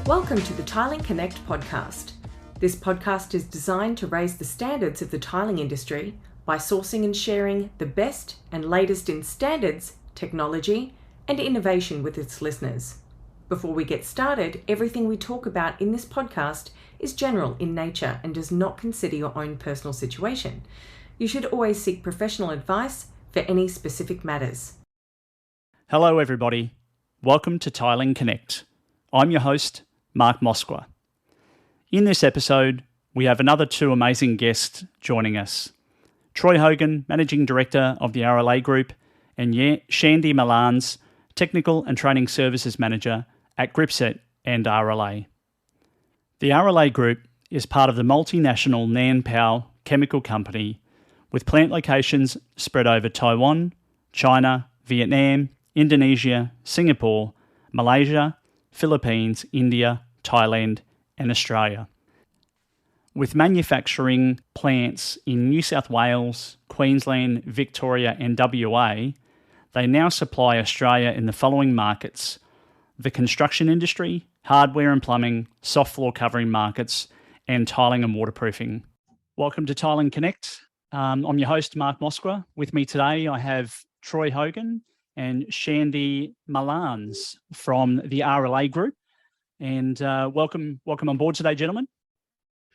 Welcome to the Tiling Connect podcast. This podcast is designed to raise the standards of the tiling industry by sourcing and sharing the best and latest in standards, technology, and innovation with its listeners. Before we get started, everything we talk about in this podcast is general in nature and does not consider your own personal situation. You should always seek professional advice for any specific matters. Hello everybody, welcome to Tiling Connect. I'm your host, Mark Moskwa. In this episode, we have another two amazing guests joining us. Troy Hogan, Managing Director of the RLA Group, and Yandi Milans, Technical and Training Services Manager at Gripset and RLA. The RLA Group is part of the multinational Nanpao chemical company with plant locations spread over Taiwan, China, Vietnam, Indonesia, Singapore, Malaysia, Philippines, India, Thailand, and Australia. With manufacturing plants in New South Wales, Queensland, Victoria, and WA, they now supply Australia in the following markets: the construction industry, hardware and plumbing, soft floor covering markets, and tiling and waterproofing. Welcome to Tiling Connect. I'm your host, Mark Moskwa. With me today, I have Troy Hogan and Yandi Milans from the RLA Group. And welcome on board today, gentlemen.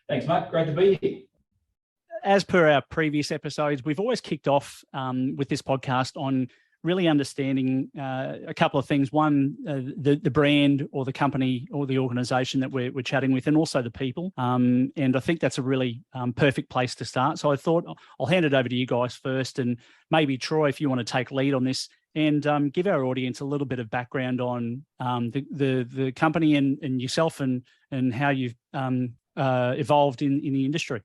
Thanks, Mark. Great to be here. As per our previous episodes, we've always kicked off with this podcast on really understanding a couple of things. One, the brand or the company or the organisation that we're chatting with, and also the people. And I think that's a really perfect place to start. So I thought I'll hand it over to you guys first, and maybe Troy, if you want to take lead on this and give our audience a little bit of background on the company and yourself and how you've evolved in the industry.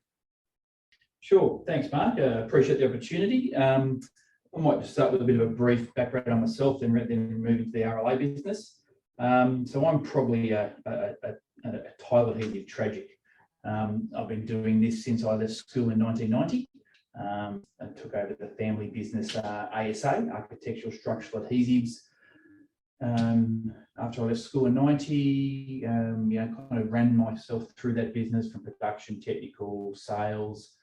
Sure. Thanks, Mark. Appreciate the opportunity. I might just start with a bit of a brief background on myself, then move into the RLA business. So I'm probably a tile adhesive tragic. I've been doing this since I left school in 1990. I took over the family business, ASA, Architectural Structural Adhesives. After I left school in 90, kind of ran myself through that business from production, technical, sales.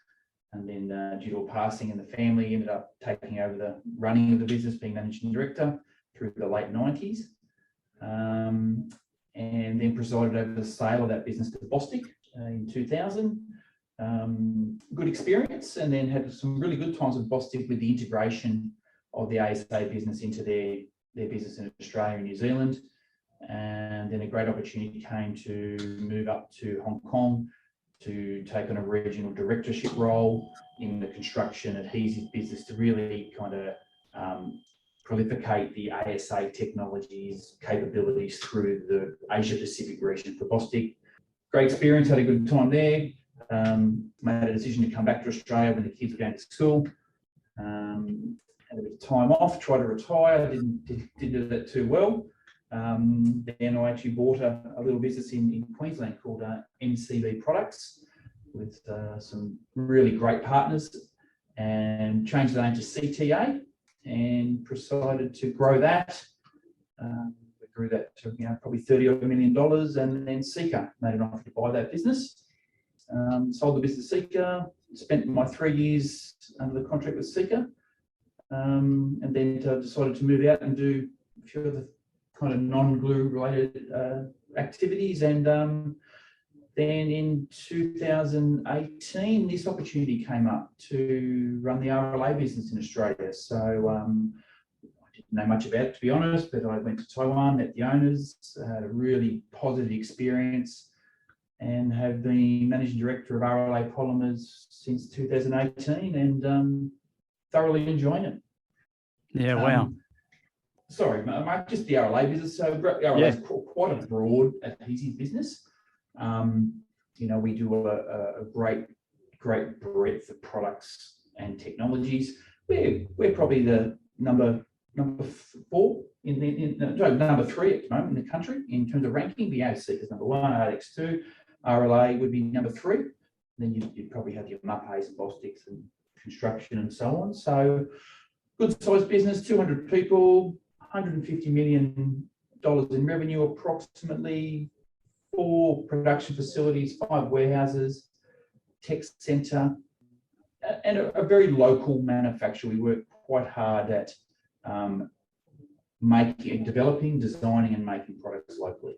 And then due to a passing in the family, ended up taking over the running of the business, being managing director through the late 90s. And then presided over the sale of that business to Bostik in 2000. Good experience, and then had some really good times with Bostik with the integration of the ASA business into their business in Australia and New Zealand. And then a great opportunity came to move up to Hong Kong to take on a regional directorship role in the construction adhesive business to really kind of proliferate the ASA technologies, capabilities through the Asia Pacific region for Bostik. Great experience, had a good time there. Made a decision to come back to Australia when the kids were going to school. Had a bit of time off, tried to retire, didn't do that too well. Then I actually bought a little business in Queensland called MCB Products with some really great partners, and changed the name to CTA and decided to grow that. We grew that to probably $30 million, and then Seeker made an offer to buy that business. Sold the business to Seeker, spent my 3 years under the contract with Seeker, and then decided to move out and do a few other kind of non-glue related activities. And then in 2018, this opportunity came up to run the RLA business in Australia. So I didn't know much about it, to be honest, but I went to Taiwan, met the owners, had a really positive experience, and have been managing director of RLA Polymers since 2018, and thoroughly enjoying it. Yeah, wow. Sorry, Mark, just the RLA business. So RLA is quite a broad adhesive business. We do a great breadth of products and technologies. We're probably the number 4 number 3 at the moment in the country in terms of ranking. The ASC is number 1, ADEX 2, RLA would be number 3. Then you'd probably have your Muppays and Bostiks and construction and so on. So good sized business, 200 people, $150 million in revenue, approximately 4 production facilities, 5 warehouses, tech centre, and a very local manufacturer. We work quite hard at developing, designing, and making products locally.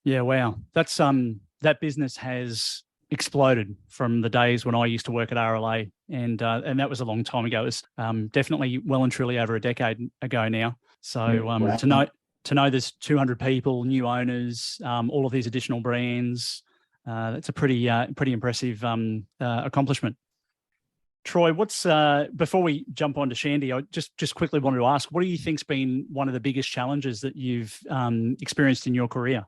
Yeah, wow. That's that business has exploded from the days when I used to work at RLA, and that was a long time ago. It was definitely well and truly over a decade ago now. So Wow. to know there's 200 people, new owners, all of these additional brands, that's a pretty impressive accomplishment. Troy, what's before we jump on to Shandy, I just quickly wanted to ask, what do you think's been one of the biggest challenges that you've experienced in your career?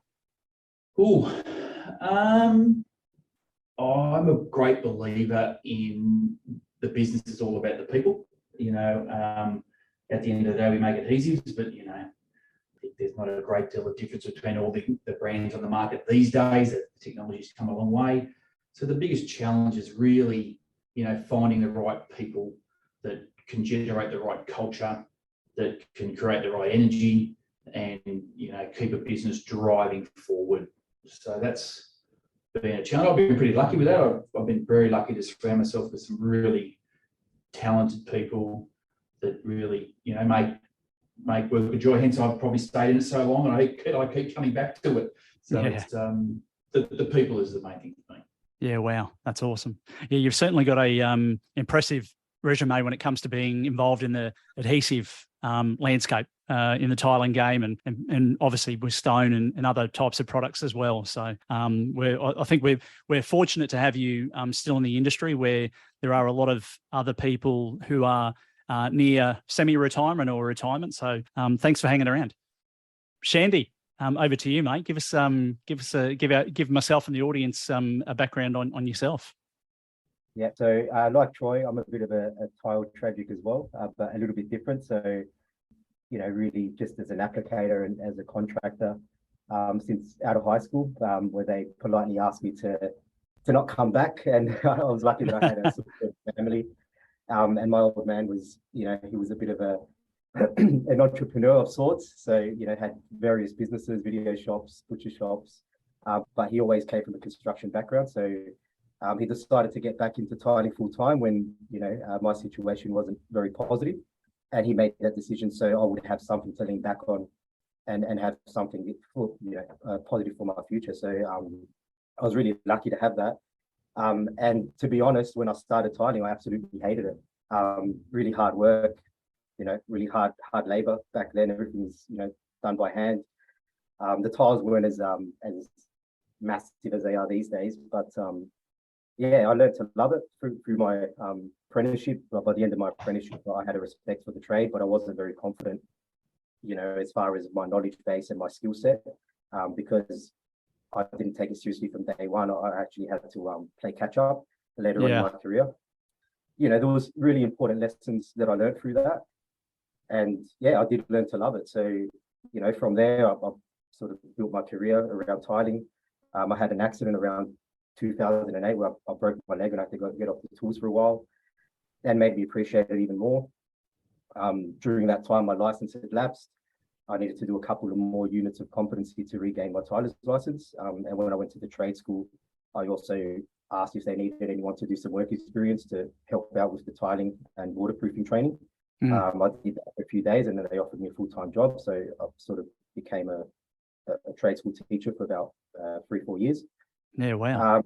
I'm a great believer in the business is all about the people. At the end of the day, we make adhesives, but I think there's not a great deal of difference between all the brands on the market these days. The technology's come a long way. So the biggest challenge is really, finding the right people that can generate the right culture, that can create the right energy, and keep a business driving forward. So that's been a challenge. I've been pretty lucky with that. I've been very lucky to surround myself with some really talented people that really, make work a joy. Hence, I've probably stayed in it so long, and I keep coming back to it. So yeah. It's the people is the main thing for me. Yeah, wow, that's awesome. Yeah, you've certainly got a impressive resume when it comes to being involved in the adhesive landscape in the tiling game, and obviously with stone and other types of products as well. So I think we're fortunate to have you still in the industry, where there are a lot of other people who are near semi-retirement or retirement. So thanks for hanging around. Shandy, over to you, mate. Give myself and the audience a background on yourself. Yeah, so like Troy, I'm a bit of a tile tragic as well, but a little bit different. So, really just as an applicator and as a contractor, since out of high school, where they politely asked me to not come back, and I was lucky that I had a supportive family. And my old man was, he was a bit of an entrepreneur of sorts. So, had various businesses, video shops, butcher shops, but he always came from a construction background. So he decided to get back into tiling full time when, my situation wasn't very positive, and he made that decision. So I would have something to lean back on and have something positive for my future. So I was really lucky to have that. And to be honest, when I started tiling, I absolutely hated it. Really hard work, really hard labor. Back then, everything was, done by hand. The tiles weren't as massive as they are these days, but I learned to love it through my apprenticeship. By the end of my apprenticeship, I had a respect for the trade, but I wasn't very confident, as far as my knowledge base and my skill set, because I didn't take it seriously from day one. I actually had to play catch up later on in my career. There was really important lessons that I learned through that. And I did learn to love it. So, from there, I sort of built my career around tiling. I had an accident around 2008 where I broke my leg and I had to get off the tools for a while, and made me appreciate it even more. During that time, my license had lapsed. I needed to do a couple of more units of competency to regain my tiler's license. And when I went to the trade school, I also asked if they needed anyone to do some work experience to help out with the tiling and waterproofing training. I did that for a few days, and then they offered me a full-time job. So I sort of became a trade school teacher for about 3-4 years. Yeah, wow.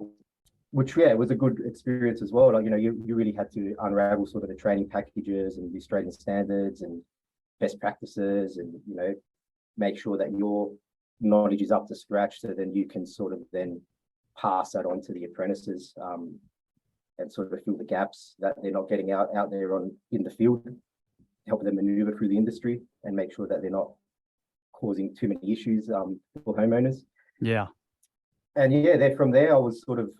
Which was a good experience as well. Like, you really had to unravel sort of the training packages and the Australian standards and best practices, and make sure that your knowledge is up to scratch, so then you can sort of then pass that on to the apprentices, and sort of fill the gaps that they're not getting out there in the field, help them maneuver through the industry and make sure that they're not causing too many issues for homeowners. And then from there, I was sort of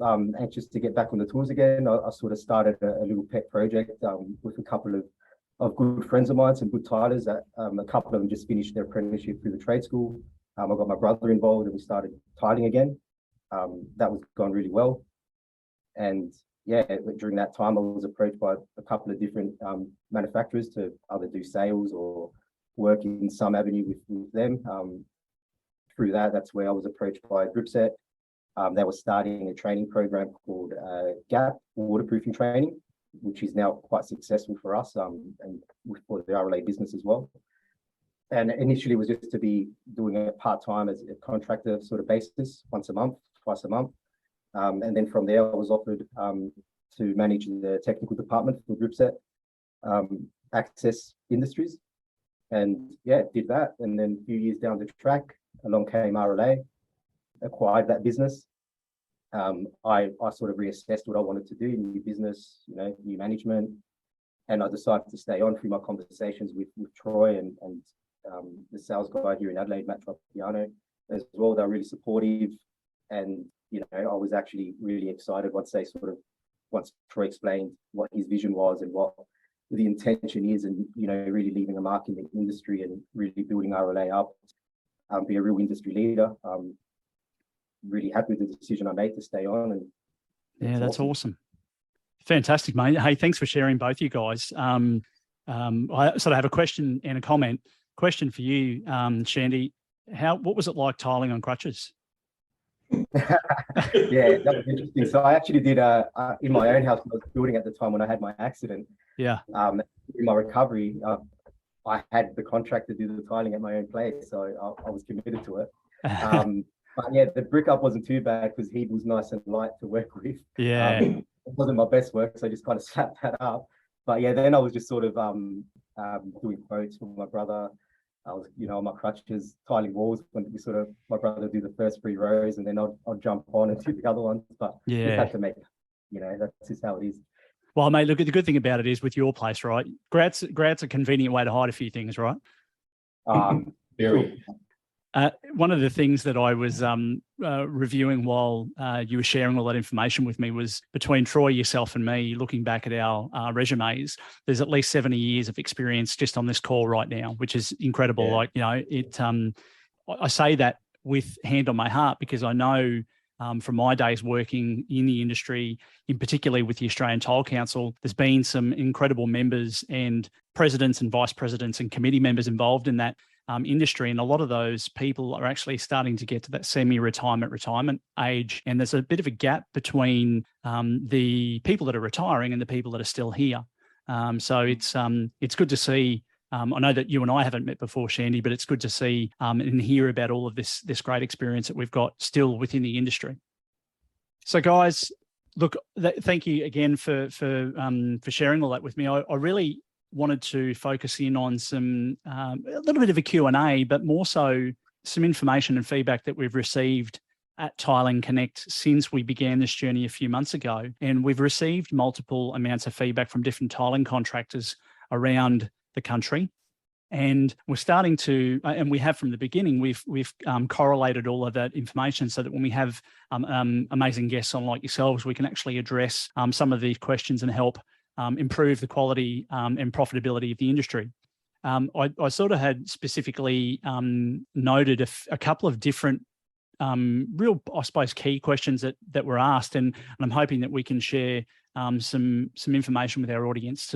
anxious to get back on the tools again. I sort of started a little pet project with a couple of good friends of mine, some good tilers. That a couple of them just finished their apprenticeship through the trade school. I got my brother involved, and we started tiling again. That was going really well. And during that time, I was approached by a couple of different manufacturers to either do sales or work in some avenue with them. through that's where I was approached by Gripset. They were starting a training program called gapp, waterproofing training, which is now quite successful for us and for the RLA business as well. And initially it was just to be doing it part-time as a contractor sort of basis, once a month, twice a month. And then from there I was offered to manage the technical department for Gripset Access Industries. And yeah, did that. And then a few years down the track, along came RLA, acquired that business. I sort of reassessed what I wanted to do, new business, new management. And I decided to stay on through my conversations with Troy and the sales guy here in Adelaide, Matt Tropiano, as well. They're really supportive. And, I was actually really excited once Troy explained what his vision was and what the intention is, and, really leaving a mark in the industry and really building RLA up, be a real industry leader. Really happy with the decision I made to stay on. And yeah, that's awesome. Fantastic, mate. Hey, thanks for sharing, both you guys. I sort of have a question and a comment. Question for you, Shandy. What was it like tiling on crutches? Yeah, that was interesting. So I actually did in my own house I was building at the time when I had my accident. Yeah. In my recovery, I had the contractor do the tiling at my own place, so I was committed to it. But yeah, the brick up wasn't too bad because he was nice and light to work with. Yeah. It wasn't my best work, so I just kind of slapped that up. But yeah, then I was just sort of doing quotes for my brother. I was, on my crutches, tiling walls when my brother would do the first 3 rows, and then I'll jump on and do the other ones. But yeah, just had to make, that's just how it is. Well, mate, look, the good thing about it is with your place, right? Grat's a convenient way to hide a few things, right? Very. One of the things that I was reviewing while you were sharing all that information with me was between Troy, yourself, and me, looking back at our resumes, there's at least 70 years of experience just on this call right now, which is incredible. Yeah. I say that with hand on my heart because I know from my days working in the industry, in particular with the Australian Tile Council, there's been some incredible members and presidents and vice presidents and committee members involved in that industry. And a lot of those people are actually starting to get to that retirement age. And there's a bit of a gap between the people that are retiring and the people that are still here. So it's good to see. I know that you and I haven't met before, Shandy, but it's good to see and hear about all of this great experience that we've got still within the industry. So guys, look, thank you again for sharing all that with me. I really wanted to focus in on a little bit of a Q&A, but more so some information and feedback that we've received at Tiling Connect since we began this journey a few months ago. And we've received multiple amounts of feedback from different tiling contractors around the country. And we're starting to, and we have from the beginning, we've correlated all of that information so that when we have amazing guests on like yourselves, we can actually address some of these questions and help improve the quality and profitability of the industry. I sort of had specifically noted a couple of different real, I suppose, key questions that were asked, and I'm hoping that we can share some information with our audience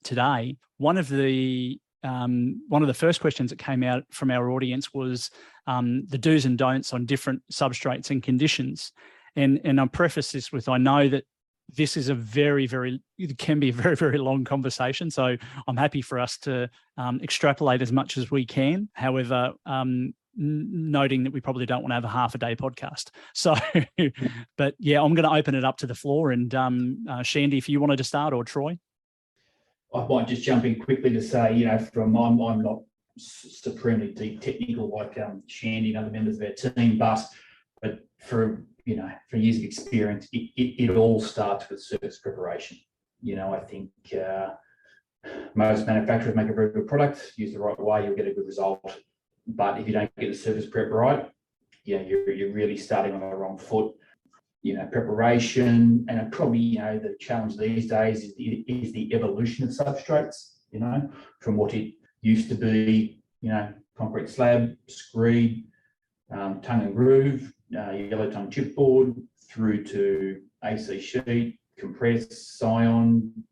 today. One of the first questions that came out from our audience was the do's and don'ts on different substrates and conditions. And I'll preface this with, I know that this is it can be a very, very long conversation. So I'm happy for us to extrapolate as much as we can. However, noting that we probably don't want to have a half-a-day podcast. So, but yeah, I'm going to open it up to the floor. And Shandy, if you wanted to start, or Troy. I might just jump in quickly to say, I'm not supremely deep technical like Shandy and other members of our team, but for years of experience, it all starts with surface preparation. I think most manufacturers make a very good product. Use the right way, you'll get a good result. But if you don't get the surface prep right, you're really starting on the wrong foot. Preparation, and probably the challenge these days is the evolution of substrates. From what it used to be, concrete slab, screed, tongue and groove, yellow tongue chipboard, through to AC sheet, compressed, scion,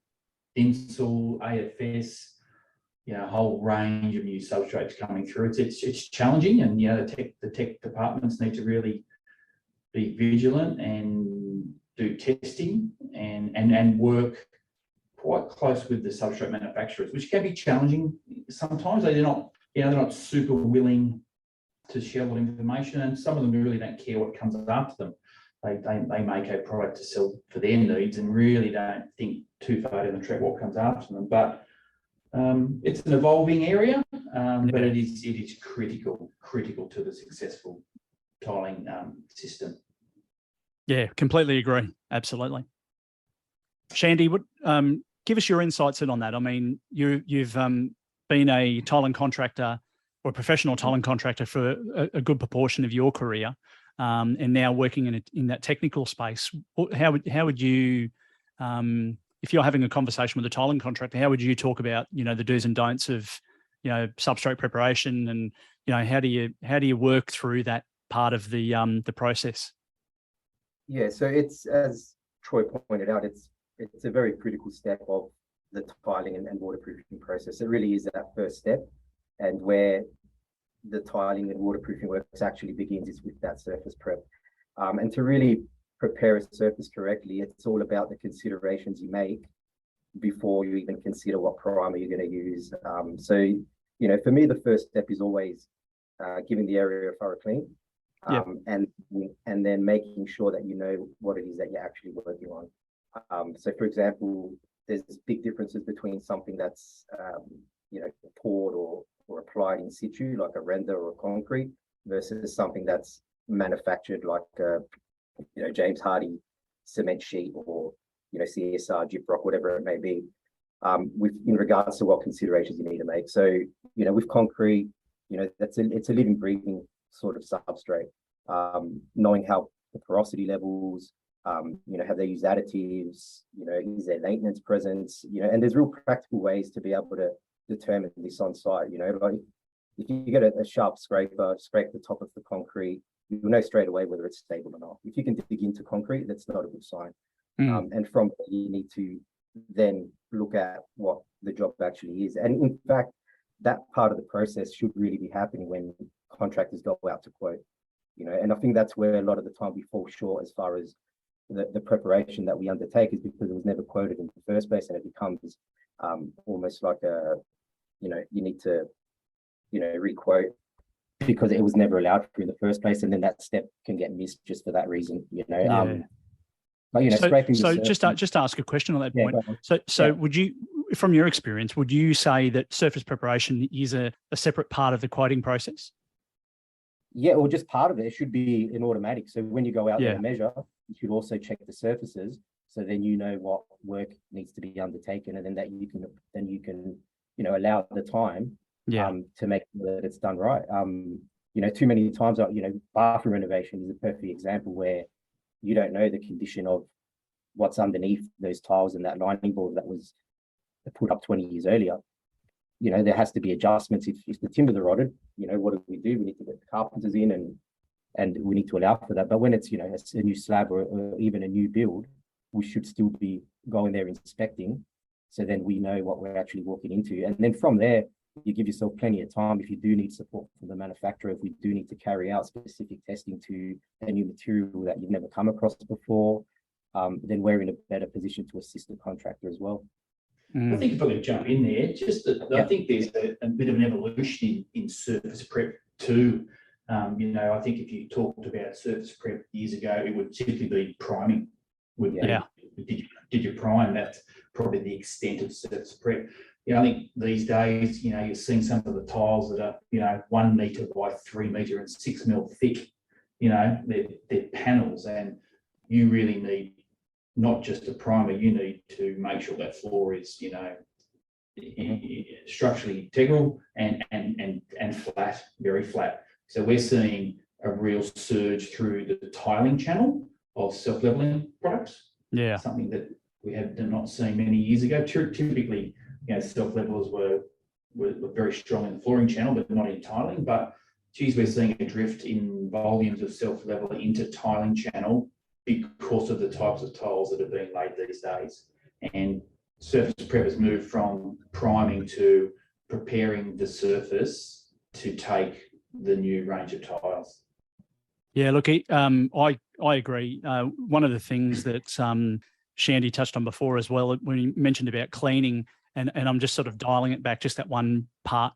Insul, AFS, a whole range of new substrates coming through. It's challenging, and the tech departments need to really be vigilant and do testing and work quite close with the substrate manufacturers, which can be challenging sometimes. They're not super willing to share a lot of information, and some of them really don't care what comes after them. They make a product to sell for their needs and really don't think too far down the track what comes after them. But it's an evolving area, but it is critical to the successful tiling system. Yeah, completely agree. Absolutely. Shandy, give us your insights in on that. I mean, you've been a tiling contractor or a professional tiling contractor for a good proportion of your career, and now working in that technical space. How would you, if you're having a conversation with a tiling contractor, how would you talk about the do's and don'ts of substrate preparation, and how do you work through that part of the process? Yeah, so it's, as Troy pointed out, it's a very critical step of the tiling and waterproofing process. It really is that first step, and where the tiling and waterproofing works actually begins is with that surface prep. And to really prepare a surface correctly, it's all about the considerations you make before you even consider what primer you're going to use. So, for me, the first step is always giving the area a thorough clean. And then making sure that you know what it is that you're actually working on. So, for example, there's big differences between something that's poured or applied in situ, like a render or a concrete, versus something that's manufactured, like a James Hardie cement sheet or CSR gyprock, whatever it may be. In regards to what considerations you need to make. So with concrete, it's a living, breathing sort of substrate. Knowing how the porosity levels, have they used additives, is there maintenance presence, and there's real practical ways to be able to determine this on site. Like if you get a sharp scraper, scrape the top of the concrete, you'll know straight away whether it's stable or not. If you can dig into concrete, that's not a good sign. And from there, you need to then look at what the job actually is. And in fact, that part of the process should really be happening when contractors go out to quote, and I think that's where a lot of the time we fall short as far as the preparation that we undertake, is because it was never quoted in the first place, and it becomes almost like you need to, re-quote because it was never allowed for in the first place, and then that step can get missed just for that reason, But scraping. So just ask a question on that point. So would you, from your experience, would you say that surface preparation is a separate part of the quoting process? Yeah, or just part of it. It should be an automatic. So when you go out there to measure, you should also check the surfaces. So then what work needs to be undertaken, and then you can allow the time to make sure that it's done right. Too many times, bathroom renovation is a perfect example where you don't know the condition of what's underneath those tiles and that lining board that was put up 20 years earlier. There has to be adjustments. If the timbers are rotted, what do? We need to get the carpenters in and we need to allow for that. But when it's, a new slab or even a new build, we should still be going there inspecting. So then we know what we're actually walking into. And then from there, you give yourself plenty of time. If you do need support from the manufacturer, if we do need to carry out specific testing to a new material that you've never come across before, then we're in a better position to assist the contractor as well. I think if I could jump in there, I think there's a bit of an evolution in surface prep too. I think if you talked about surface prep years ago, it would typically be priming. Did you prime? That's probably the extent of surface prep. I think these days, you're seeing some of the tiles that are, 1 metre by 3 metre and 6 mil thick. They're panels, and you really need not just a primer. You need to make sure that floor is, structurally integral and flat, very flat. So we're seeing a real surge through the tiling channel of self-leveling products. Yeah, something that we had not seen many years ago. Typically, self-levelers were very strong in the flooring channel, but not in tiling. But geez, we're seeing a drift in volumes of self-leveler into tiling channel because of the types of tiles that are being laid these days. And surface prep has moved from priming to preparing the surface to take the new range of tiles. Yeah, look, I agree. One of the things that Shandy touched on before as well, when he mentioned about cleaning, and I'm just sort of dialing it back just that one part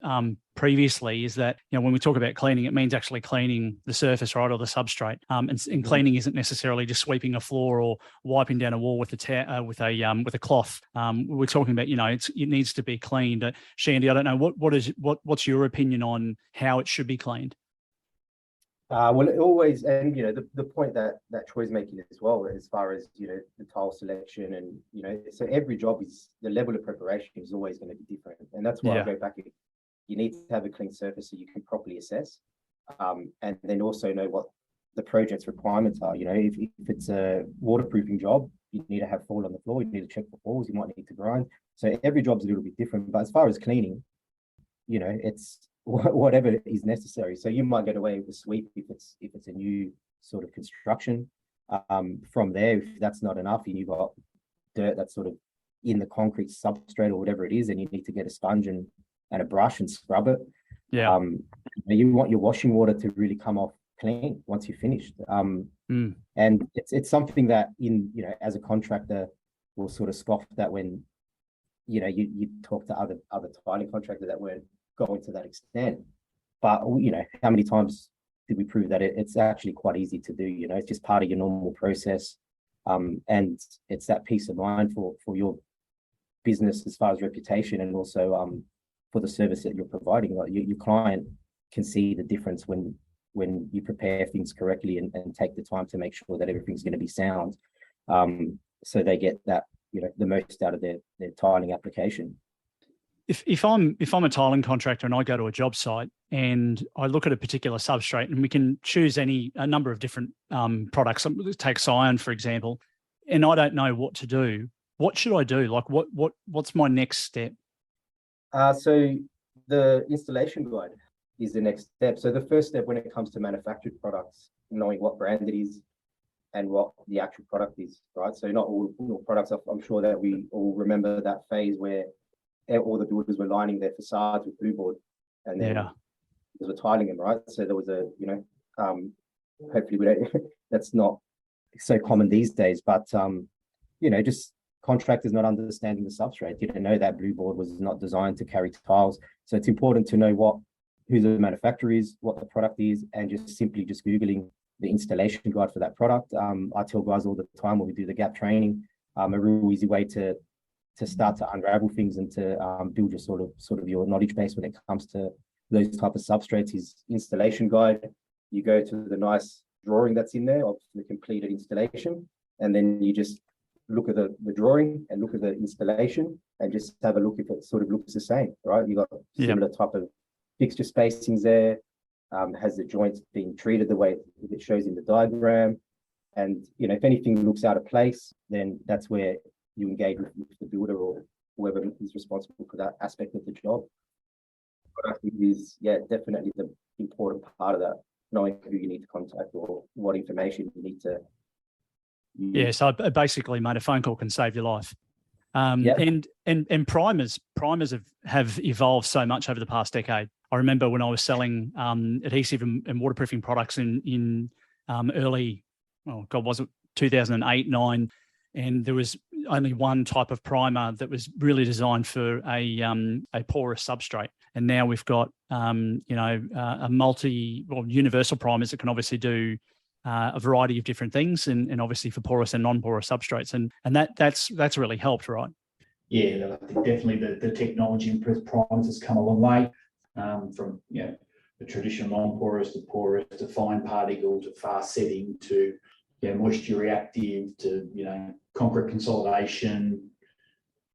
previously, is that, you know, when we talk about cleaning, it means actually cleaning the surface, right, or the substrate. And cleaning isn't necessarily just sweeping a floor or wiping down a wall with a cloth. We're talking about, you know, it needs to be cleaned. Shandy, I don't know what's your opinion on how it should be cleaned? Well, it always, and you know, the point that Troy's making as well, as far as, you know, the tile selection, and you know, so every job is, the level of preparation is always going to be different, and that's why I go back. You need to have a clean surface so you can properly assess, and then also know what the project's requirements are. You know, if it's a waterproofing job, you need to have fall on the floor. You need to check for falls. You might need to grind. So every job's a little bit different. But as far as cleaning, you know, it's whatever is necessary. So you might get away with a sweep if it's a new sort of construction. From there, if that's not enough and you've got dirt that's sort of in the concrete substrate or whatever it is, and you need to get a sponge and a brush and scrub it. Yeah. You want your washing water to really come off clean once you're finished. And it's something that, you know, as a contractor, will sort of scoff that when, you know, you talk to other tiling contractors that weren't going to that extent. But, you know, how many times did we prove that it's actually quite easy to do? You know, it's just part of your normal process. And it's that peace of mind for your business as far as reputation, and also for the service that you're providing. Like your client can see the difference when you prepare things correctly and take the time to make sure that everything's going to be sound. So they get that, you know, the most out of their tiling application. If I'm a tiling contractor and I go to a job site and I look at a particular substrate, and we can choose a number of different products, take cyan, for example, and I don't know what to do, what should I do? Like what's my next step? So the installation guide is the next step. So the first step when it comes to manufactured products, knowing what brand it is and what the actual product is, right? So not all products, I'm sure that we all remember that phase where all the builders were lining their facades with blue board, and then they were tiling them, right? So there was a, you know, hopefully we don't, that's not so common these days, but you know, just contractors not understanding the substrate, didn't know that blue board was not designed to carry tiles. So it's important to know who the manufacturer is, what the product is, and just Googling the installation guide for that product. I tell guys all the time when we do the gapp training, a real easy way to start to unravel things and to build your sort of your knowledge base when it comes to those type of substrates is installation guide. You go to the nice drawing that's in there of the completed installation, and then you just look at the drawing and look at the installation and just have a look if it sort of looks the same, right? You got similar type of fixture spacings there. Has the joints being treated the way it shows in the diagram? And, you know, if anything looks out of place, then that's where you engage with the builder or whoever is responsible for that aspect of the job. But I think is, definitely the important part of that, knowing who you need to contact or what information you need to use. Yeah, so basically, mate, a phone call can save your life. And primers have evolved so much over the past decade. I remember when I was selling adhesive and waterproofing products in early, was it 2008, 9? And there was only one type of primer that was really designed for a porous substrate. And now we've got, a universal primers that can obviously do a variety of different things, and obviously for porous and non-porous substrates. And that's really helped, right? Yeah, I think definitely the technology in primers has come a long way, from, you know, the traditional non-porous to porous to fine particle to fast setting to moisture reactive to, you know, concrete consolidation,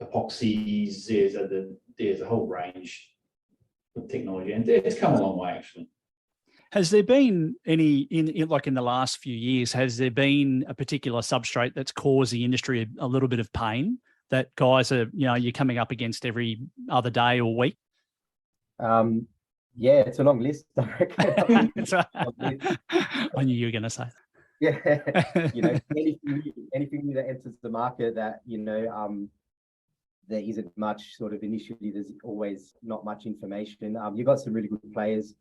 epoxies. There's a whole range of technology, and it's come a long way actually. Has there been any, in the last few years, has there been a particular substrate that's caused the industry a little bit of pain that guys are, you're coming up against every other day or week? It's a long list, I reckon. I knew you were going to say that. Yeah, anything that enters the market that, there isn't much sort of initially. There's always not much information. You've got some really good players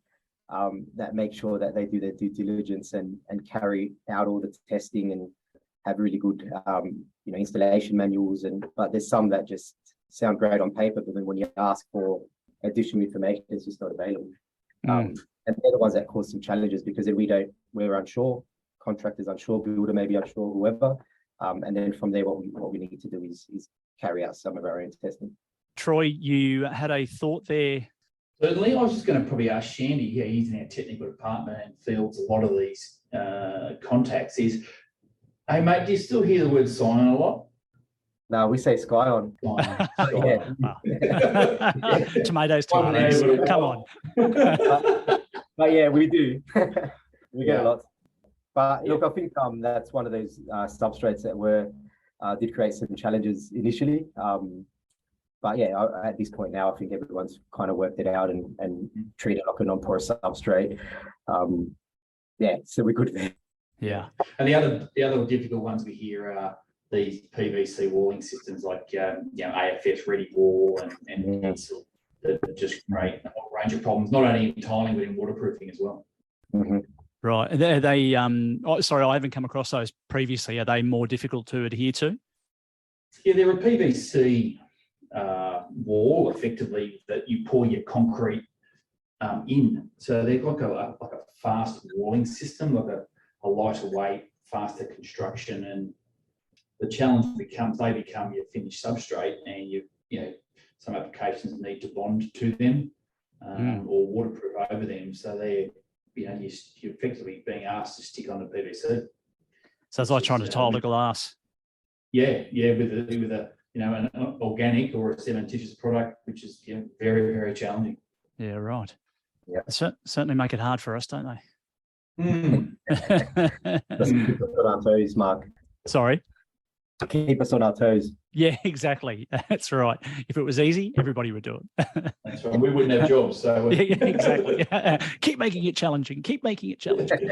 that make sure that they do their due diligence and carry out all the testing and have really good installation manuals. But there's some that just sound great on paper, but then when you ask for additional information, it's just not available. And they're the ones that cause some challenges, because then we're unsure, contractors unsure, builder maybe unsure, whoever. And then from there, what we need to do is carry out some of our own testing. Troy, you had a thought there. Certainly, I was just going to probably ask Shandy, he's in our technical department and fields a lot of these contacts, is, hey mate, do you still hear the word sign-on a lot? No, we say sky on. Tomatoes. Come on. But yeah, we do. We get a lot. But look, I think that's one of those substrates that did create some challenges initially. But yeah, at this point now, I think everyone's kind of worked it out and treated it like a non-porous substrate. Yeah, so we're good there. Yeah. And the other difficult ones we hear are these PVC walling systems like AFF ready wall and that just create a whole range of problems, not only in tiling but in waterproofing as well. Right. Are they sorry, I haven't come across those previously. Are they more difficult to adhere to? Yeah, they're a PVC wall, effectively, that you pour your concrete in. So they're like a fast walling system, like a lighter weight, faster construction, and the challenge becomes they become your finished substrate, and some applications need to bond to them or waterproof over them. So they're you're effectively being asked to stick on the PVC. So it's like trying to tile the glass. Yeah, with an organic or a cementitious product, which is very, very challenging. Yeah, right. Yeah, certainly make it hard for us, don't they? Let's keep us on our toes, Mark. Sorry. Keep us on our toes. Yeah, exactly. That's right. If it was easy, everybody would do it. That's right. We wouldn't have jobs. So yeah, exactly. Keep making it challenging. Keep making it challenging.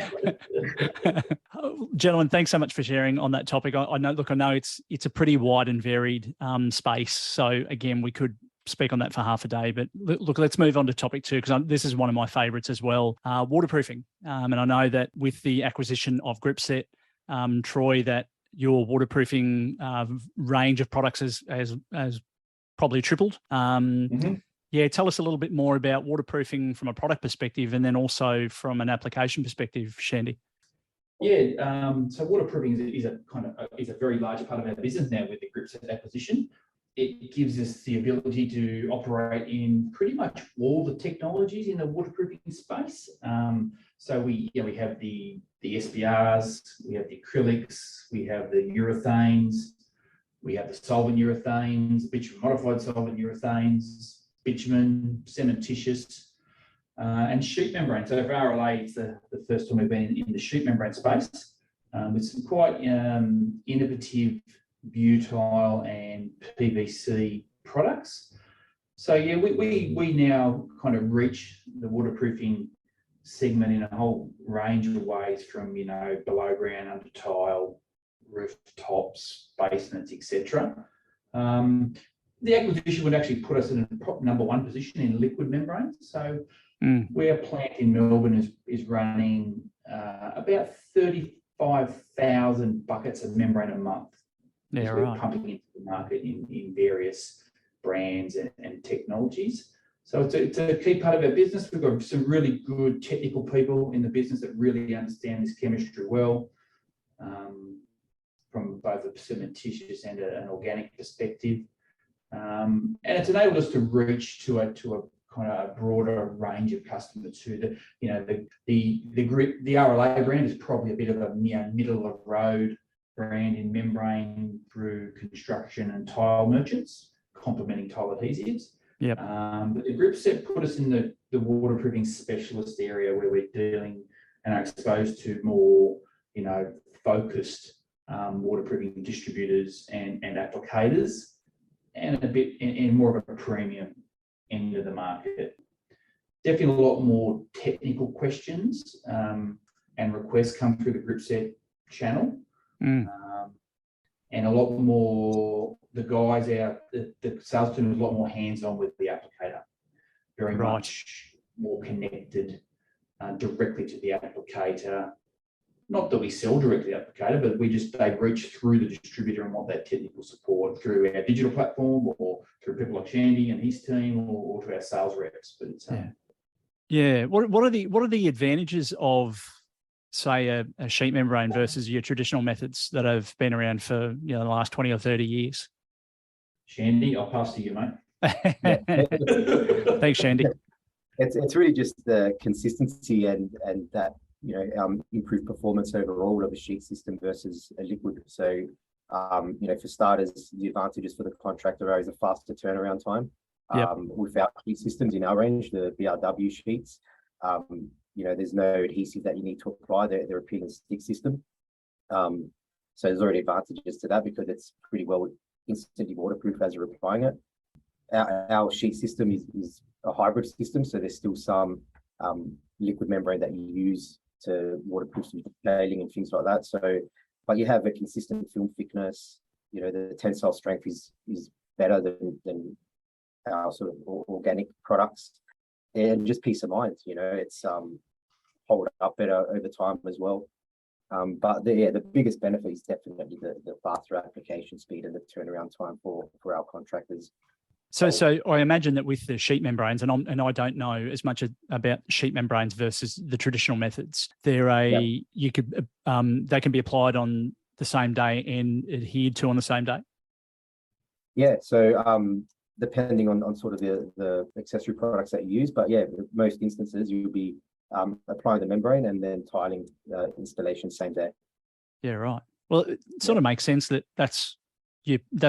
Gentlemen, thanks so much for sharing on that topic. I know it's a pretty wide and varied space. So again, we could speak on that for half a day. But look, let's move on to topic 2, because this is one of my favourites as well, waterproofing. And I know that with the acquisition of Gripset, Troy, that your waterproofing range of products has probably tripled. Yeah, tell us a little bit more about waterproofing from a product perspective, and then also from an application perspective, Shandy. Yeah, so waterproofing is a very large part of our business now with the Gripset acquisition. It gives us the ability to operate in pretty much all the technologies in the waterproofing space. So we have the SBRs, we have the acrylics, we have the urethanes, we have the solvent urethanes, bitumen modified solvent urethanes, bitumen, cementitious, and sheet membrane. So for RLA, it's the first time we've been in the sheet membrane space with some quite innovative butyl and PVC products. So yeah, we now kind of reach the waterproofing segment in a whole range of ways, from below ground, under tile, rooftops, basements, etc. The acquisition would actually put us in a number 1 position in liquid membranes. So our plant in Melbourne is running about 35,000 buckets of membrane a month. Yeah, we're right. pumping into the market in various brands and technologies. So it's a key part of our business. We've got some really good technical people in the business that really understand this chemistry well, from both a cementitious and an organic perspective. And it's enabled us to reach to a kind of a broader range of customers too. The RLA brand is probably a bit of a middle of the road brand in membrane through construction and tile merchants, complementing tile adhesives. Yep. But the Gripset put us in the waterproofing specialist area, where we're dealing and are exposed to more, focused waterproofing distributors and applicators, and a bit in more of a premium end of the market. Definitely a lot more technical questions and requests come through the Gripset channel. and a lot more, the guys out, the sales team is a lot more hands-on with the applicator, very much more connected directly to the applicator. Not that we sell directly to the applicator, but they reach through the distributor and want that technical support through our digital platform or through people like Yandi and his team or to our sales reps. But it's, yeah. What are the advantages of, say, a sheet membrane versus your traditional methods that have been around for the last 20 or 30 years? Shandy, I'll pass to you, mate. Thanks, Shandy. It's really just the consistency and that improved performance overall of a sheet system versus a liquid. So for starters, the advantages for the contractor are is a faster turnaround time. With our sheet systems in our range, the BRW sheets, there's no adhesive that you need to apply. They're a pin and stick system. So there's already advantages to that because it's pretty well instantly waterproof as you're applying it. Our sheet system is a hybrid system, so there's still some liquid membrane that you use to waterproof some detailing and things like that. So, but you have a consistent film thickness. The tensile strength is better than our sort of organic products, and just peace of mind. It's hold up better over time as well. But the biggest benefit is definitely the faster application speed and the turnaround time for our contractors. So I imagine that with the sheet membranes, and I don't know as much about sheet membranes versus the traditional methods. They can be applied on the same day and adhered to on the same day. Yeah. So depending on sort of the accessory products that you use, but yeah, most instances you'll be applying the membrane and then tiling installation same day. Yeah, right. Well, it sort of makes sense that's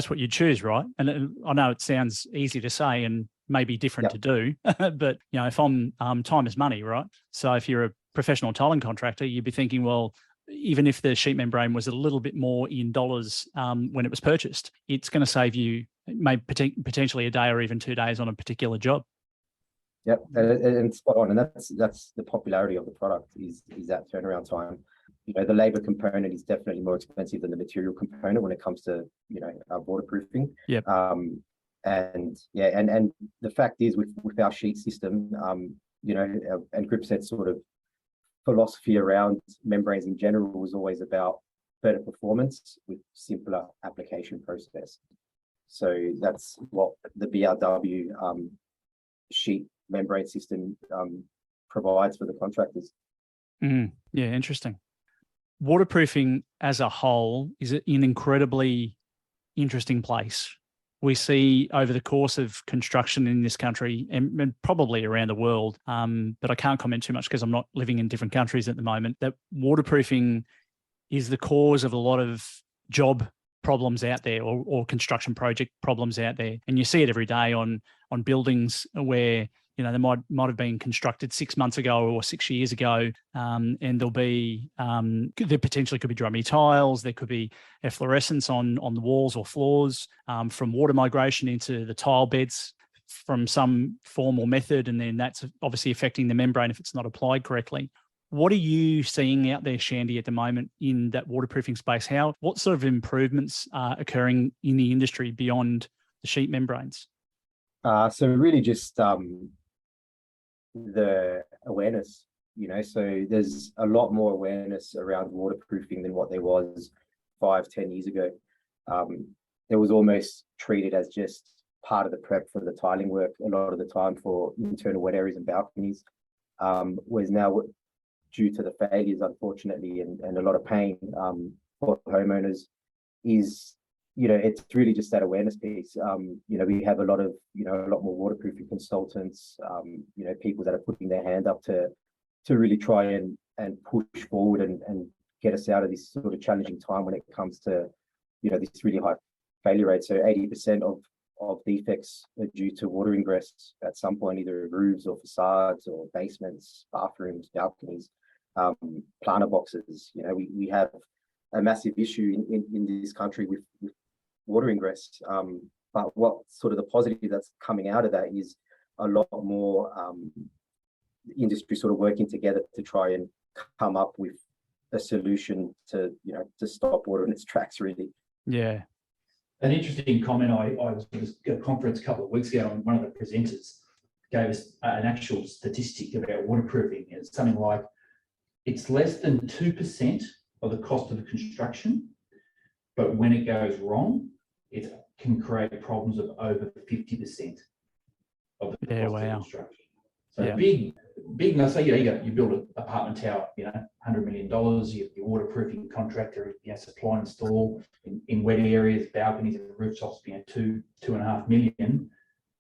what you choose, right? And I know it sounds easy to say and maybe different to do, but if I'm time is money, right? So if you're a professional tiling contractor, you'd be thinking, well, even if the sheet membrane was a little bit more in dollars when it was purchased, it's going to save you maybe potentially a day or even 2 days on a particular job. Yep, and spot on, and that's the popularity of the product is that turnaround time. The labor component is definitely more expensive than the material component when it comes to waterproofing. Yep. And the fact is with our sheet system, and Gripset's sort of philosophy around membranes in general was always about better performance with simpler application process. So that's what the BRW sheet membrane system provides for the contractors. Yeah, interesting. Waterproofing as a whole is an incredibly interesting place. We see over the course of construction in this country and probably around the world, but I can't comment too much because I'm not living in different countries at the moment, that waterproofing is the cause of a lot of job problems out there or construction project problems out there. And you see it every day on buildings where they might have been constructed 6 months ago or 6 years ago, and there'll be there potentially could be drummy tiles, there could be efflorescence on the walls or floors from water migration into the tile beds from some form or method, and then that's obviously affecting the membrane if it's not applied correctly. What are you seeing out there, Shandy, at the moment in that waterproofing space? What sort of improvements are occurring in the industry beyond the sheet membranes? So really just the awareness, so there's a lot more awareness around waterproofing than what there was 5-10 years ago. It was almost treated as just part of the prep for the tiling work a lot of the time for internal wet areas and balconies, whereas now, due to the failures, unfortunately, and a lot of pain for homeowners, is it's really just that awareness piece. We have a lot more waterproofing consultants, people that are putting their hand up to really try and push forward and get us out of this sort of challenging time when it comes to, this really high failure rate. So 80% of defects are due to water ingress at some point, either roofs or facades or basements, bathrooms, balconies, planter boxes. We have a massive issue in this country with water ingress. But what sort of the positive that's coming out of that is a lot more industry sort of working together to try and come up with a solution to stop water in its tracks, really. Yeah. An interesting comment, I was at a conference a couple of weeks ago, and one of the presenters gave us an actual statistic about waterproofing. It's something like it's less than 2% of the cost of the construction, but when it goes wrong, it can create problems of over 50% of the cost of construction. So big. And I say, you build an apartment tower, $100 million. Your waterproofing contractor, supply and install in wet areas, balconies, and rooftops, $2.5 million.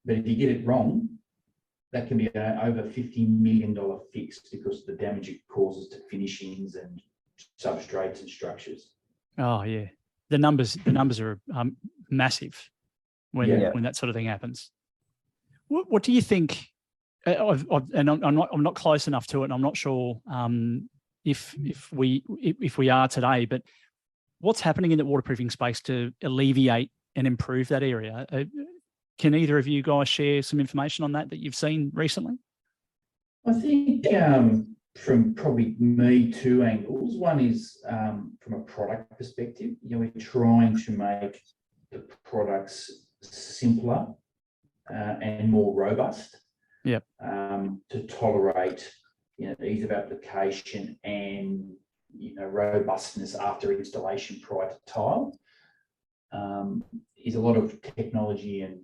But if you get it wrong, that can be an over $50 million fix because of the damage it causes to finishings and substrates and structures. Oh yeah, the numbers are massive when that sort of thing happens. What do you think? And I'm not close enough to it, and I'm not sure if we are today. But what's happening in the waterproofing space to alleviate and improve that area? Can either of you guys share some information on that you've seen recently? I think from probably me, two angles. One is from a product perspective. We're trying to make the products simpler and more robust. Yep. To tolerate, ease of application and robustness after installation prior to tile. Is a lot of technology and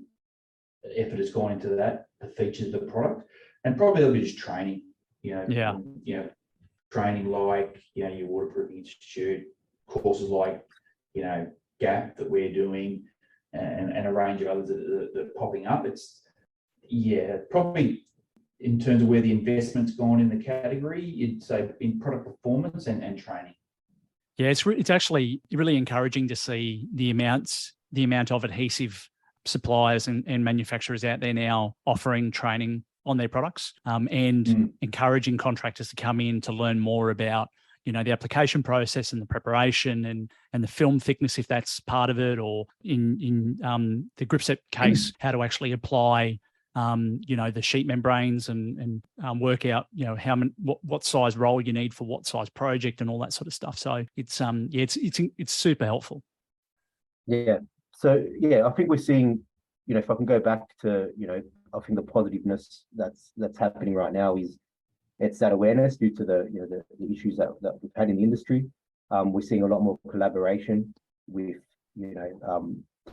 effort has gone into that, the features of the product, and probably a little bit just training. Training like your waterproofing institute, courses like gapp that we're doing, and a range of others that are popping up. It's probably in terms of where the investment's gone in the category, you'd say in product performance and training. Yeah, it's actually really encouraging to see the amount of adhesive suppliers and manufacturers out there now offering training on their products, and encouraging contractors to come in to learn more about the application process and the preparation and the film thickness, if that's part of it, or in the gripset case, how to actually apply the sheet membranes and work out what size roll you need for what size project and all that sort of stuff. So it's super helpful. Yeah. So I think we're seeing, if I can go back to I think the positiveness that's happening right now is it's that awareness due to the issues that we've had in the industry. We're seeing a lot more collaboration with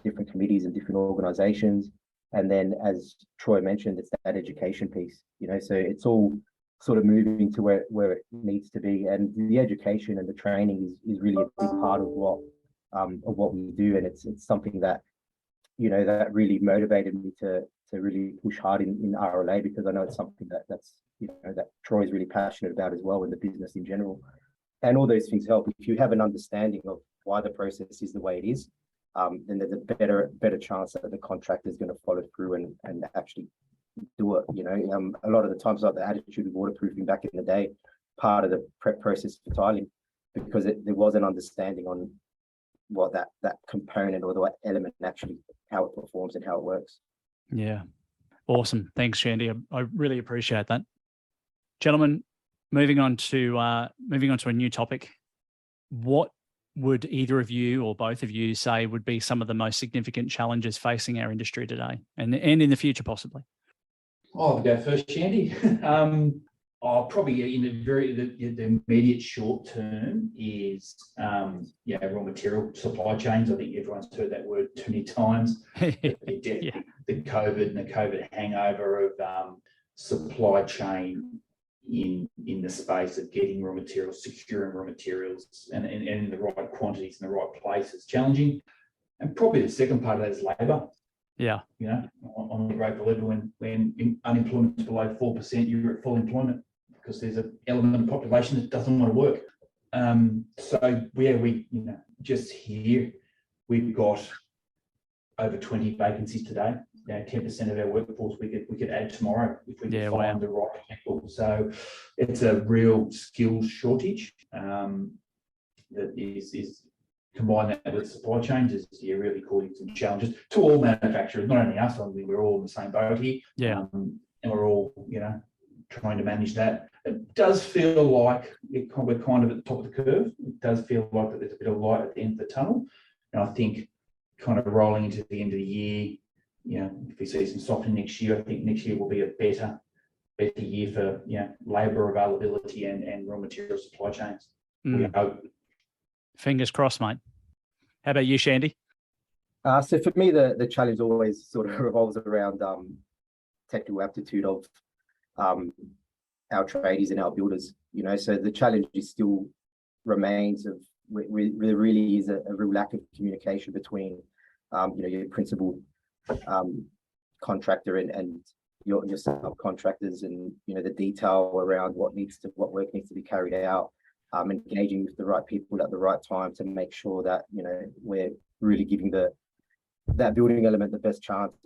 different committees and different organizations. And then, as Troy mentioned, it's that education piece, so it's all sort of moving to where it needs to be. And the education and the training is really a big part of what we do. And it's something that, that really motivated me to really push hard in RLA, because I know it's something that's that Troy is really passionate about as well, in the business in general. And all those things help. If you have an understanding of why the process is the way it is, then there's a better chance that the contractor is going to follow through and actually do it. A lot of the times, like the attitude of waterproofing back in the day, part of the prep process for tiling, because there was an understanding on what that component or the element actually, how it performs and how it works. Yeah, awesome. Thanks, Yandi. I really appreciate that, gentlemen. Moving on to a new topic. What would either of you or both of you say would be some of the most significant challenges facing our industry today and in the future, possibly? I'll go first, Yandi. Probably in the immediate short term is raw material supply chains. I think everyone's heard that word too many times. The COVID hangover of supply chain in the space of getting raw materials, securing raw materials, and in the right quantities in the right places, challenging. And probably the second part of that is labour. Yeah. On the grateful level, when unemployment's below 4%, you're at full employment, because there's an element of the population that doesn't want to work. We just here we've got over 20 vacancies today. 10% of our workforce we could add tomorrow if we could find the right people. So it's a real skills shortage that is combine that with supply chains is really causing some challenges to all manufacturers, not only us. We're all in the same boat here. And we're all trying to manage that. It does feel like we're kind of at the top of the curve. It does feel like that there's a bit of light at the end of the tunnel. And I think kind of rolling into the end of the year, if we see some softening next year, I think next year will be a better year for labour availability and raw material supply chains. We hope. Fingers crossed, mate. How about you, Shandy? So for me, the challenge always sort of revolves around technical aptitude of our tradies and our builders. So the challenge still remains of there really is a real lack of communication between your principal contractor and your subcontractors, and the detail around what work needs to be carried out, engaging with the right people at the right time to make sure that we're really giving that building element the best chance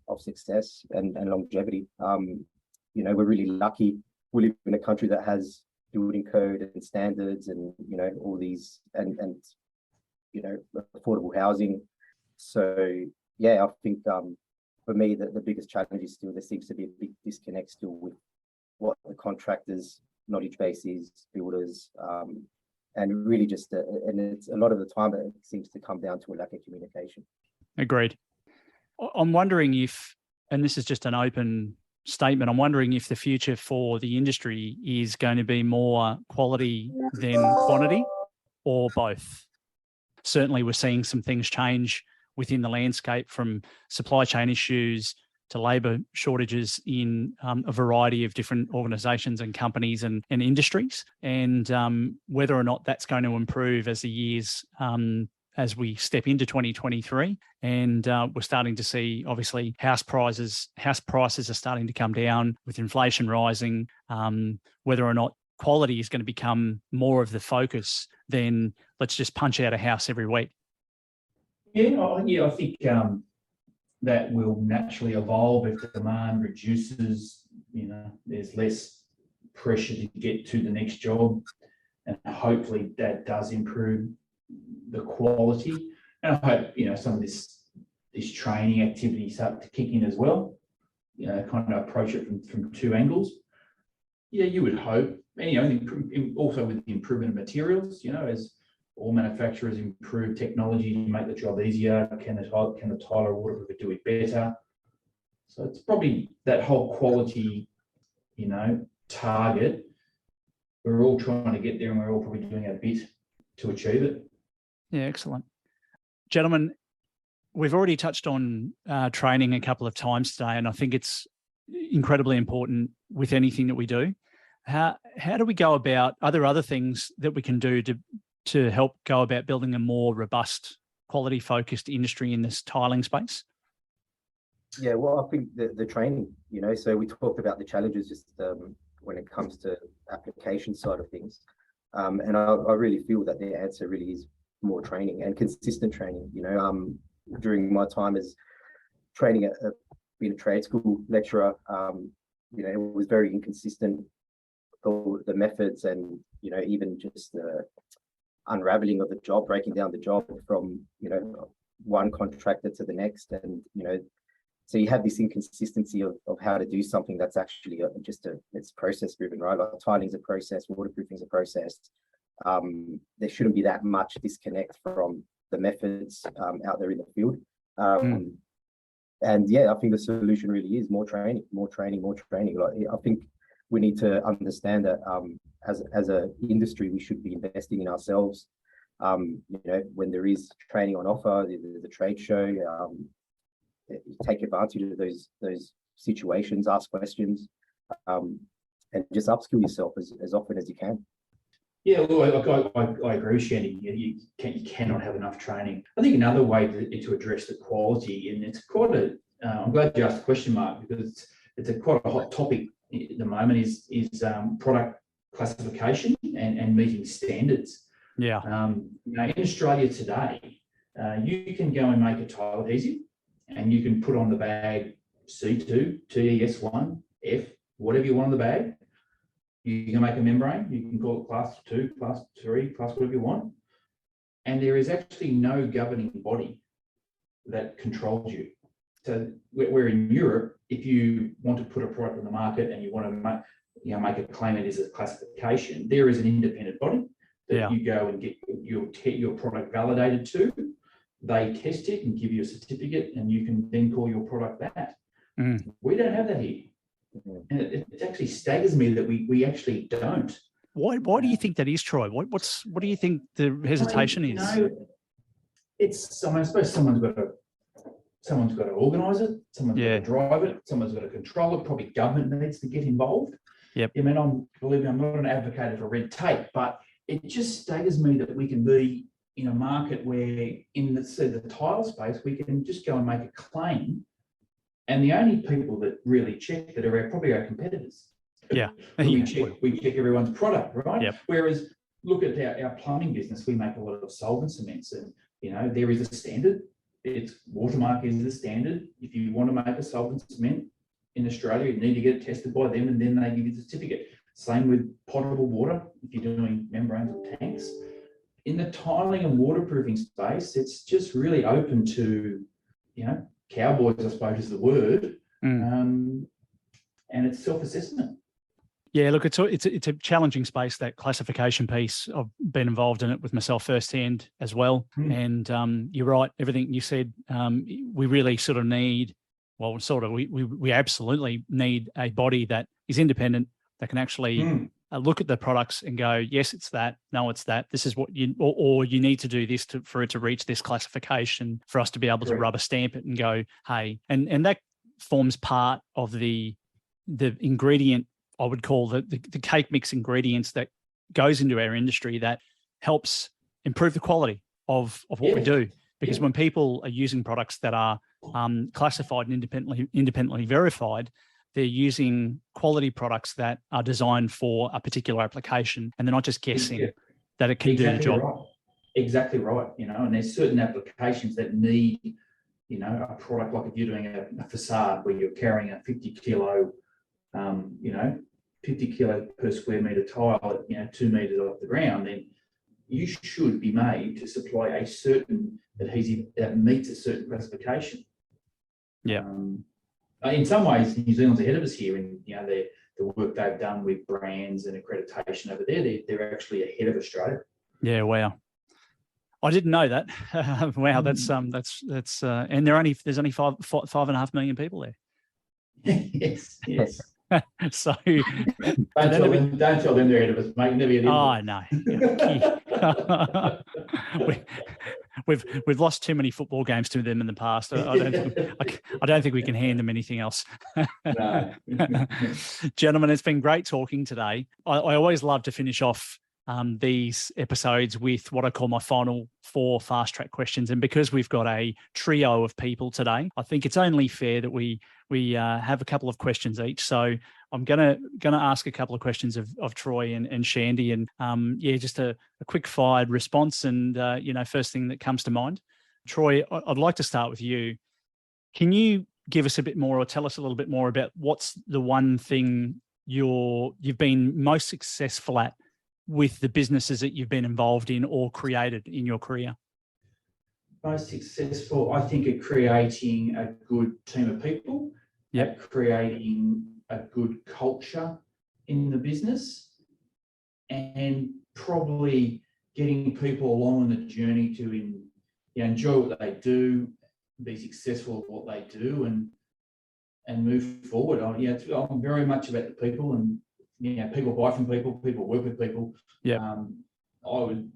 of success and longevity. We're really lucky. We live in a country that has building code and standards and all these and affordable housing. So I think for me the biggest challenge is still there seems to be a big disconnect still with what the contractors' knowledge base is, builders, and really just and it's a lot of the time it seems to come down to a lack of communication. Agreed. I'm wondering if, and this is just an open statement, I'm wondering if the future for the industry is going to be more quality than quantity, or both. Certainly we're seeing some things change within the landscape, from supply chain issues to labour shortages in a variety of different organisations and companies and industries, and whether or not that's going to improve as the years as we step into 2023. And we're starting to see, obviously, house prices are starting to come down with inflation rising. Whether or not quality is going to become more of the focus than let's just punch out a house every week. I think that will naturally evolve if the demand reduces. There's less pressure to get to the next job, and hopefully that does improve the quality. And I hope some of this training activity start to kick in as well. Kind of approach it from two angles. You would hope. And also with the improvement of materials. As all manufacturers improve technology to make the job easier, can the tile or waterproofer do it better? So it's probably that whole quality, target. We're all trying to get there, and we're all probably doing our bit to achieve it. Yeah, excellent. Gentlemen, we've already touched on training a couple of times today, and I think it's incredibly important with anything that we do. How do we go about, are there other things that we can do to help go about building a more robust, quality-focused industry in this tiling space? Yeah, well, I think the training, so we talked about the challenges just when it comes to application side of things. And I really feel that the answer really is more training and consistent training. During my time as training being a trade school lecturer, it was very inconsistent, the methods, and even just the unraveling of the job, breaking down the job from one contractor to the next, and so you have this inconsistency of how to do something that's actually it's process driven, right? Like tiling's a process, waterproofing's a process. There shouldn't be that much disconnect from the methods out there in the field. And I think the solution really is more training. Like, I think we need to understand that as an industry, we should be investing in ourselves. When there is training on offer, there's a trade show, take advantage of those situations, ask questions, and just upskill yourself as often as you can. Yeah, look, I agree with Shandy. You cannot have enough training. I think another way to address the quality, and it's quite I'm glad you asked the question, Mark, because it's quite a hot topic at the moment, is product classification and meeting standards. Yeah. In Australia today, you can go and make a tile adhesive, and you can put on the bag C2, TES1, F, whatever you want on the bag. You can make a membrane. You can call it class 2, class 3, class whatever you want. And there is actually no governing body that controls you. So where in Europe, if you want to put a product on the market and you want to make a claim it is a classification, there is an independent body that you go and get your product validated to. they test it and give you a certificate, and you can then call your product that. We don't have that here. And it actually staggers me that we actually don't. Why do you think that is, Troy? What do you think the hesitation is? I suppose someone's got to organise it, someone's got to drive it, someone's got to control it. Probably government needs to get involved. Yep. I mean, believe me, I'm not an advocate for red tape, but it just staggers me that we can be in a market where, in the tile space, we can just go and make a claim, and the only people that really check that are probably our competitors. Yeah. we check everyone's product, right? Yep. Whereas look at our plumbing business, we make a lot of solvent cements, and there is a standard. It's Watermark is the standard. If you want to make a solvent cement in Australia, you need to get it tested by them, and then they give you the certificate. Same with potable water. If you're doing membranes or tanks, in the tiling and waterproofing space, it's just really open to, cowboys, I suppose is the word, and it's self-assessment. Yeah, look, it's a challenging space, that classification piece. I've been involved in it with myself firsthand as well. And you're right, everything you said. We really sort of need, we absolutely need a body that is independent, that can actually look at the products and go, yes, it's that. No, it's that. This is what or you need to do this for it to reach this classification, for us to be able to rubber stamp it and go, hey, and that forms part of the ingredient, I would call the cake mix ingredients that goes into our industry that helps improve the quality of what we do. Because when people are using products that are classified and independently verified, they're using quality products that are designed for a particular application, and they're not just guessing that it can do the job. Right. Exactly right. And there's certain applications that need, a product, like if you're doing a facade where you're carrying a 50 kilo 50 kilo per square meter tile at 2 meters off the ground, then you should be made to supply a certain adhesive that meets a certain classification. Yeah. In some ways, New Zealand's ahead of us here in the work they've done with brands and accreditation over there. They're actually ahead of Australia. Yeah. Wow. I didn't know that. Wow. That's and there's only 5.5 million people there. Yes. So don't tell them they're ahead of us, mate. Never get no. We've lost too many football games to them in the past. I don't think we can hand them anything else. No. Gentlemen, it's been great talking today. I always love to finish off these episodes with what I call my final 4 fast track questions. And because we've got a trio of people today, I think it's only fair that we have a couple of questions each. So I'm gonna ask a couple of questions of Troy and Shandy, and just a quick fired response. And first thing that comes to mind, Troy, I'd like to start with you. Can you give us a bit more, or tell us a little bit more about what's the one thing you've been most successful at with the businesses that you've been involved in or created in your career? Most successful, I think, at creating a good team of people, at creating a good culture in the business, and probably getting people along on the journey to enjoy what they do, be successful at what they do, and move forward. I'm very much about the people, and people buy from people work with people. I would,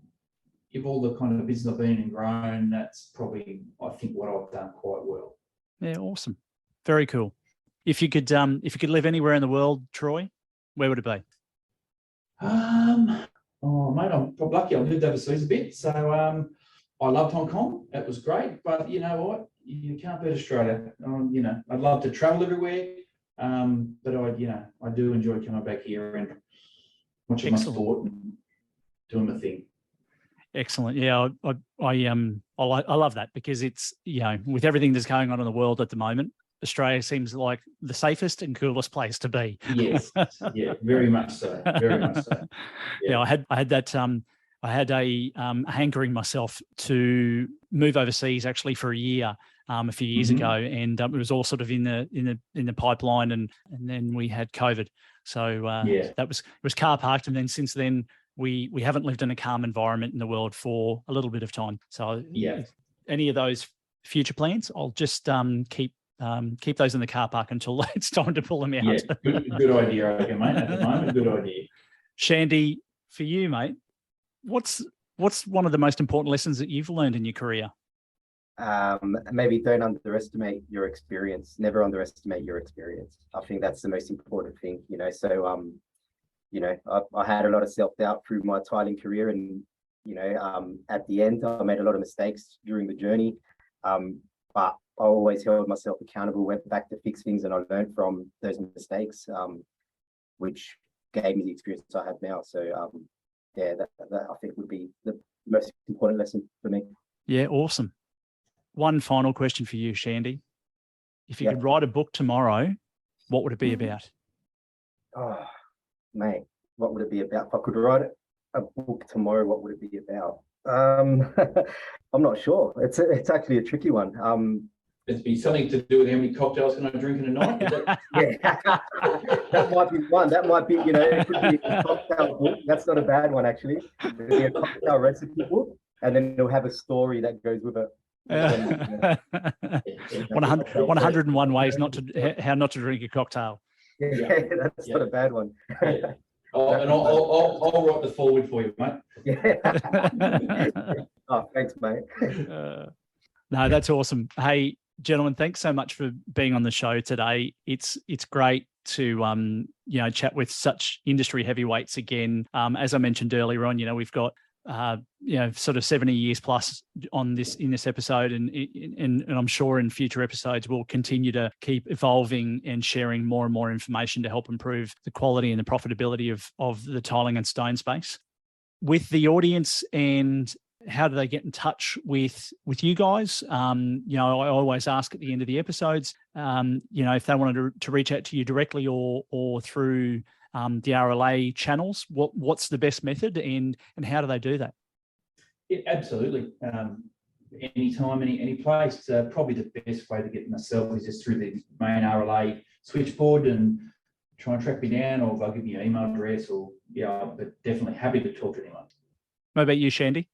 if all the kind of business I've been and grown, that's probably, I think, what I've done quite well. Yeah, awesome. Very cool. If you could live anywhere in the world, Troy, where would it be? Mate, I'm lucky. I've lived overseas a bit, so I loved Hong Kong. That was great, but you know what? You can't beat Australia. I'd love to travel everywhere, but I do enjoy coming back here and watching my sport and doing my thing. Excellent. Yeah, I love that, because it's, with everything that's going on in the world at the moment, Australia seems like the safest and coolest place to be. Yes, yeah, very much so. Very much so. Yeah, I had that. I had a hankering myself to move overseas actually for a year a few years ago, and it was all sort of in the pipeline, and then we had COVID. So that was car parked, and then since then we haven't lived in a calm environment in the world for a little bit of time. So any of those future plans, I'll just keep those in the car park until it's time to pull them out. Yeah, good idea, okay, mate. At the moment, good idea. Shandy, for you, mate, what's one of the most important lessons that you've learned in your career? Maybe don't underestimate your experience. Never underestimate your experience. I think that's the most important thing, you know. So, you know, I had a lot of self-doubt through my tiling career, and, you know, at the end, I made a lot of mistakes during the journey. But I always held myself accountable, went back to fix things, and I learned from those mistakes, which gave me the experience I have now. So, yeah, that I think would be the most important lesson for me. Yeah, awesome. One final question for you, Shandy. If you could write a book tomorrow, what would it be about? Oh, mate, what would it be about? If I could write a book tomorrow, what would it be about? I'm not sure. It's actually a tricky one. It'd be something to do with how many cocktails can I drink in a night? Yeah, that might be one. That might be, you know, it could be a cocktail book. That's not a bad one, actually. It'd be a cocktail recipe book, and then it'll have a story that goes with it. 101 ways how not to drink a cocktail. Yeah, that's not a bad one. Yeah. Oh, and I'll write the forward for you, mate. Yeah. Oh, thanks, mate. No, that's awesome. Hey, gentlemen, thanks so much for being on the show today. It's great to you know, chat with such industry heavyweights again. As I mentioned earlier on, you know, we've got you know, sort of 70 years plus in this episode, and I'm sure in future episodes we'll continue to keep evolving and sharing more and more information to help improve the quality and the profitability of the tiling and stone space. With the audience, and how do they get in touch with you guys? You know, I always ask at the end of the episodes, you know, if they wanted to reach out to you directly or through the RLA channels, what's the best method, and how do they do that? Yeah, absolutely. Anytime, any place. Probably the best way to get myself is just through the main RLA switchboard, and try and track me down, or they'll give me an email address, or but definitely happy to talk to anyone. What about you, Shandy?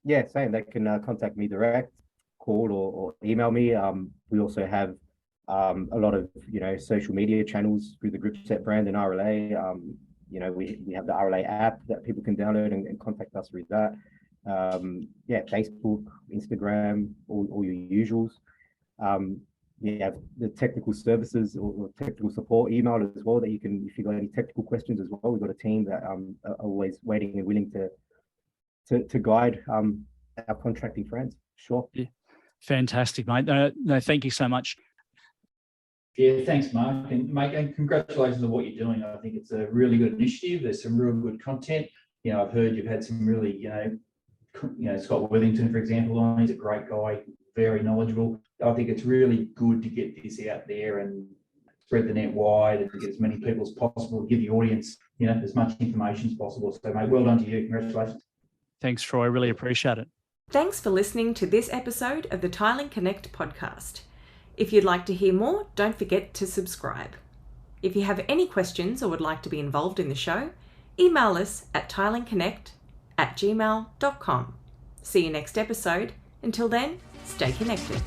Yeah, same. They can contact me direct, call or email me. We also have a lot of, you know, social media channels through the Gripset brand and RLA. You know, we have the RLA app that people can download and contact us through that. Yeah, Facebook, Instagram, all your usuals. We have the technical services or technical support email as well, that you can, if you've got any technical questions as well. We've got a team that are always waiting and willing to guide our contracting friends. Sure. Yeah. Fantastic, mate. No, thank you so much. Yeah, thanks, Mark, and mate, and congratulations on what you're doing. I think it's a really good initiative. There's some real good content. You know, I've heard you've had some really, you know, Scott Withington, for example. He's a great guy, very knowledgeable. I think it's really good to get this out there and spread the net wide, and get as many people as possible, give the audience, you know, as much information as possible. So, mate, well done to you. Congratulations. Thanks, Troy. Really appreciate it. Thanks for listening to this episode of the Tiling Connect podcast. If you'd like to hear more, don't forget to subscribe. If you have any questions or would like to be involved in the show, email us at tilingconnect@gmail.com. See you next episode. Until then, stay connected.